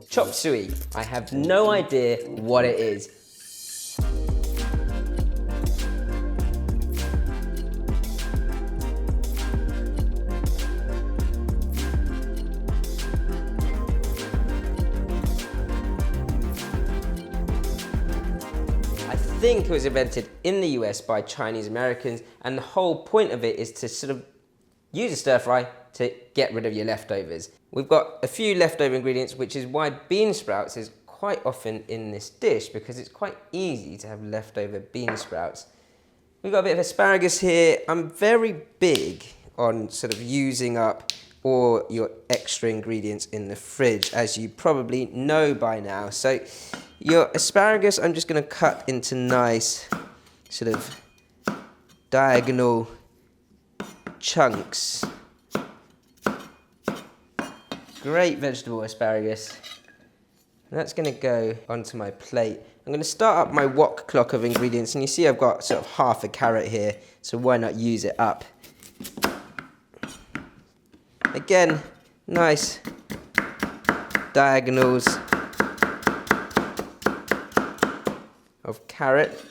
Chopsuey. I have no idea what it is. I think it was invented in the US by Chinese Americans, and the whole point of it is to sort of use a stir fry to get rid of your leftovers. We've got a few leftover ingredients, which is why bean sprouts is quite often in this dish, because it's quite easy to have leftover bean sprouts. We've got a bit of asparagus here. I'm very big on sort of using up all your extra ingredients in the fridge, as you probably know by now. So your asparagus, I'm just gonna cut into nice sort of diagonal chunks. Great vegetable asparagus. And that's gonna go onto my plate. I'm gonna start up my wok clock of ingredients, and you see I've got sort of half a carrot here, so why not use it up? Again, nice diagonals of carrot.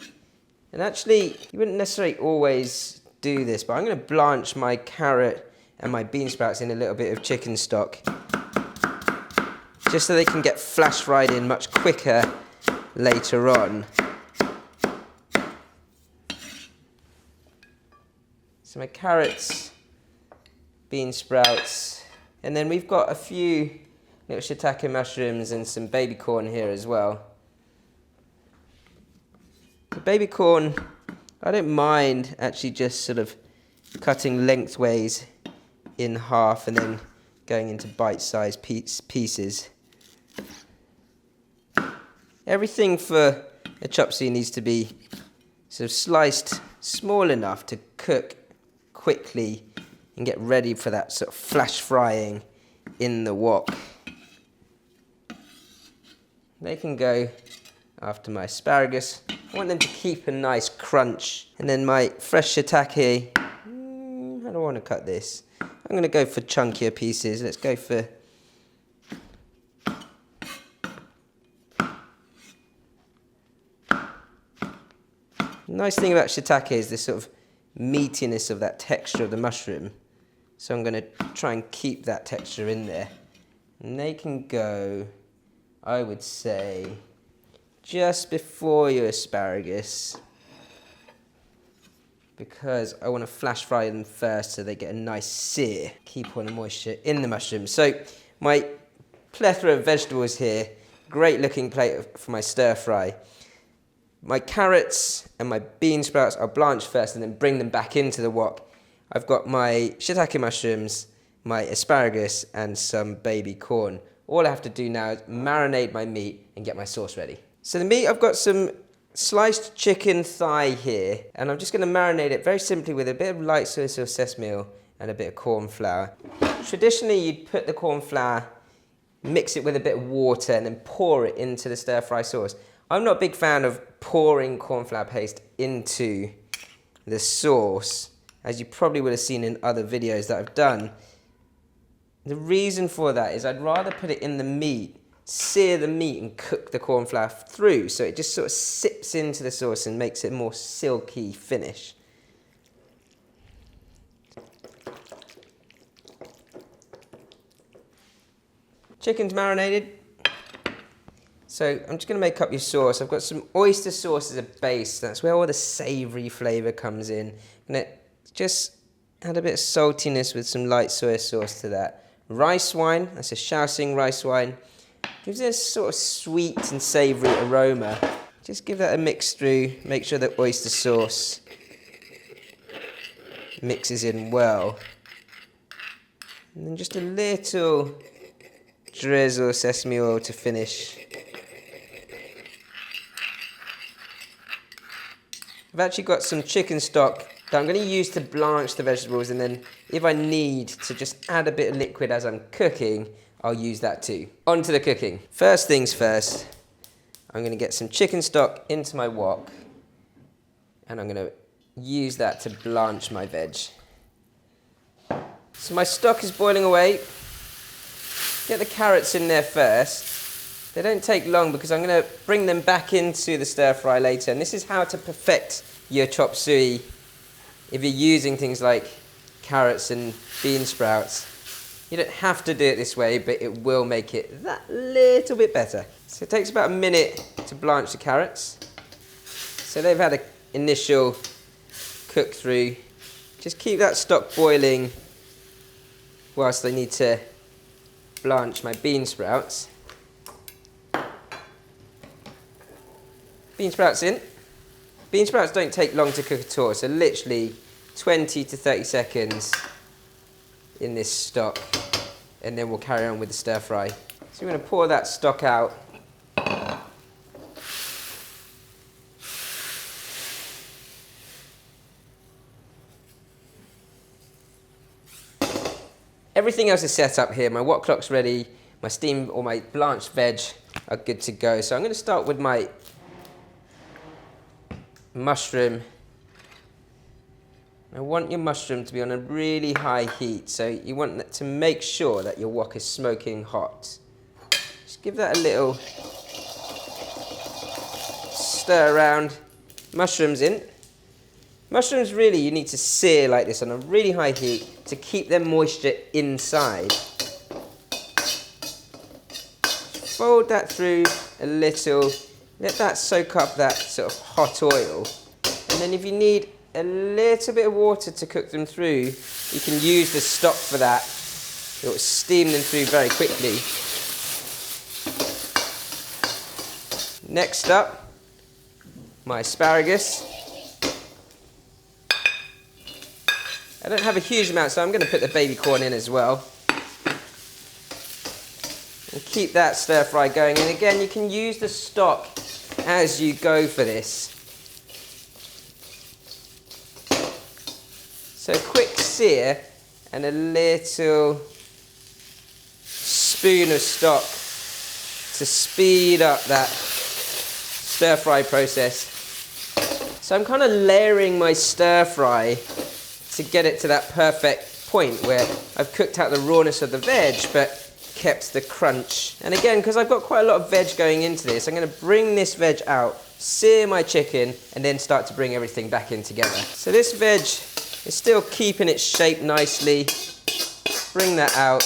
And actually, you wouldn't necessarily always do this, but I'm going to blanch my carrot and my bean sprouts in a little bit of chicken stock, just so they can get flash fried in much quicker later on. So my carrots, bean sprouts, and then we've got a few little shiitake mushrooms and some baby corn here as well. The baby corn, I don't mind actually just sort of cutting lengthways in half and then going into bite-sized pieces. Everything for a chopsuey needs to be sort of sliced small enough to cook quickly and get ready for that sort of flash frying in the wok. They can go after my asparagus. I want them to keep a nice crunch. And then my fresh shiitake, I don't want to cut this. I'm going to go for chunkier pieces. Let's go for the nice thing about shiitake is this sort of meatiness of that texture of the mushroom. So I'm going to try and keep that texture in there. And they can go, I would say, just before your asparagus, because I want to flash fry them first so they get a nice sear. Keep all the moisture in the mushrooms. So my plethora of vegetables here, great looking plate for my stir fry. My carrots and my bean sprouts I'll blanch first and then bring them back into the wok. I've got my shiitake mushrooms, my asparagus, and some baby corn. All I have to do now is marinate my meat and get my sauce ready. So the meat, I've got some sliced chicken thigh here, and I'm just going to marinate it very simply with a bit of light soy sauce, sesame oil, and a bit of corn flour. Traditionally, you'd put the corn flour, mix it with a bit of water, and then pour it into the stir fry sauce. I'm not a big fan of pouring corn flour paste into the sauce, as you probably would have seen in other videos that I've done. The reason for that is I'd rather put it in the meat, sear the meat and cook the corn flour through, so it just sort of sips into the sauce and makes it a more silky finish. Chicken's marinated. So I'm just going to make up your sauce. I've got some oyster sauce as a base. That's where all the savoury flavour comes in. And just add a bit of saltiness with some light soy sauce to that. Rice wine, that's a Shaoxing rice wine. Gives it a sort of sweet and savoury aroma. Just give that a mix through. Make sure that oyster sauce mixes in well. And then just a little drizzle of sesame oil to finish. I've actually got some chicken stock that I'm going to use to blanch the vegetables, and then if I need to just add a bit of liquid as I'm cooking, I'll use that too. On to the cooking. First things first, I'm going to get some chicken stock into my wok, and I'm going to use that to blanch my veg. So my stock is boiling away. Get the carrots in there first. They don't take long because I'm going to bring them back into the stir fry later. And this is how to perfect your chop suey if you're using things like carrots and bean sprouts. You don't have to do it this way, but it will make it that little bit better. So it takes about a minute to blanch the carrots. So they've had an initial cook through. Just keep that stock boiling whilst I need to blanch my bean sprouts. Bean sprouts in. Bean sprouts don't take long to cook at all, so literally 20 to 30 seconds in this stock, and then we'll carry on with the stir fry. So we're going to pour that stock out. Everything else is set up here. My wok clock's ready. My steamed or my blanched veg are good to go. So I'm going to start with my mushroom. I want your mushroom to be on a really high heat, so you want to make sure that your wok is smoking hot. Just give that a little stir around. Mushrooms in. Mushrooms really you need to sear like this on a really high heat to keep their moisture inside. Fold that through a little, let that soak up that sort of hot oil, and then if you need a little bit of water to cook them through, you can use the stock for that. It will steam them through very quickly. Next up, my asparagus. I don't have a huge amount, so I'm going to put the baby corn in as well. And keep that stir fry going. And again, you can use the stock as you go for this. So a quick sear and a little spoon of stock to speed up that stir fry process. So I'm kind of layering my stir fry to get it to that perfect point where I've cooked out the rawness of the veg but kept the crunch. And again, because I've got quite a lot of veg going into this, I'm going to bring this veg out, sear my chicken, and then start to bring everything back in together. So this veg is still keeping its shape nicely. Bring that out,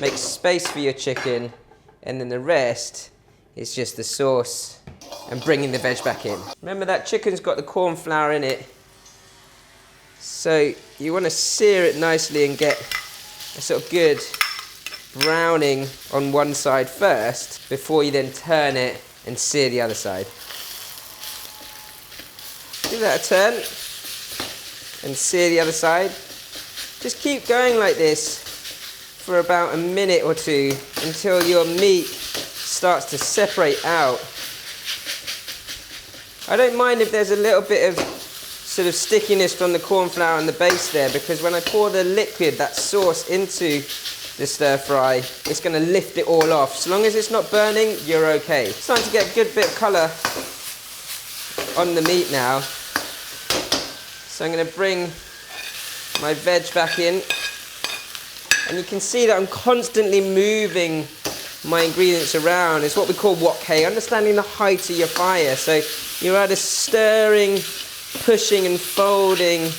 make space for your chicken, and then the rest is just the sauce and bringing the veg back in. Remember that chicken's got the corn flour in it, so you want to sear it nicely and get a sort of good browning on one side first before you then turn it and sear the other side. Give that a turn and sear the other side. Just keep going like this for about a minute or two until your meat starts to separate out. I don't mind if there's a little bit of sort of stickiness from the corn flour on the base there, because when I pour the liquid, that sauce, into the stir fry, it's going to lift it all off. So long as it's not burning, you're okay. It's starting to get a good bit of colour on the meat now. So I'm going to bring my veg back in, and you can see that I'm constantly moving my ingredients around. It's what we call wok, understanding the height of your fire. So you're either stirring, pushing and folding,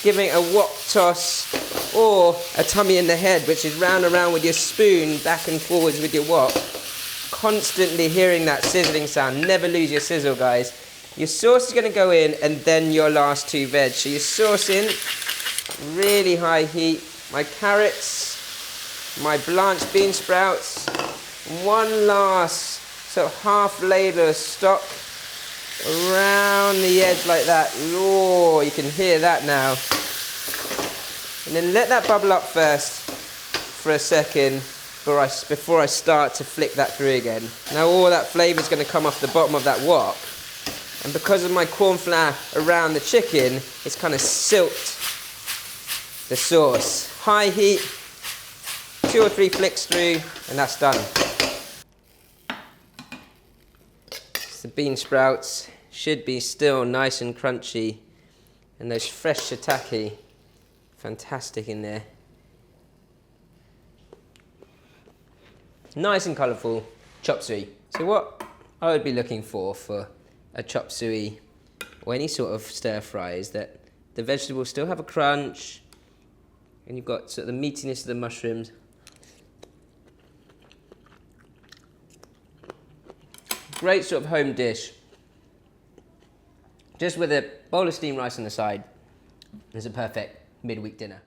giving it a wok toss, or a tummy in the head, which is round and round with your spoon, back and forwards with your wok. Constantly hearing that sizzling sound. Never lose your sizzle, guys. Your sauce is going to go in, and then your last two veg. So your sauce in, really high heat. My carrots, my blanched bean sprouts, one last sort of half ladle of stock around the edge like that. Oh, you can hear that now. And then let that bubble up first for a second before I start to flick that through again. Now all that flavour is going to come off the bottom of that wok. And because of my corn flour around the chicken, it's kind of silked the sauce. High heat, 2 or 3 flicks through, and that's done. The bean sprouts should be still nice and crunchy, and those fresh shiitake, fantastic in there. Nice and colourful, Chopsuey. So what I would be looking for a chopsuey or any sort of stir fry is that the vegetables still have a crunch, and you've got sort of the meatiness of the mushrooms. Great sort of home dish. Just with a bowl of steamed rice on the side. It's a perfect midweek dinner.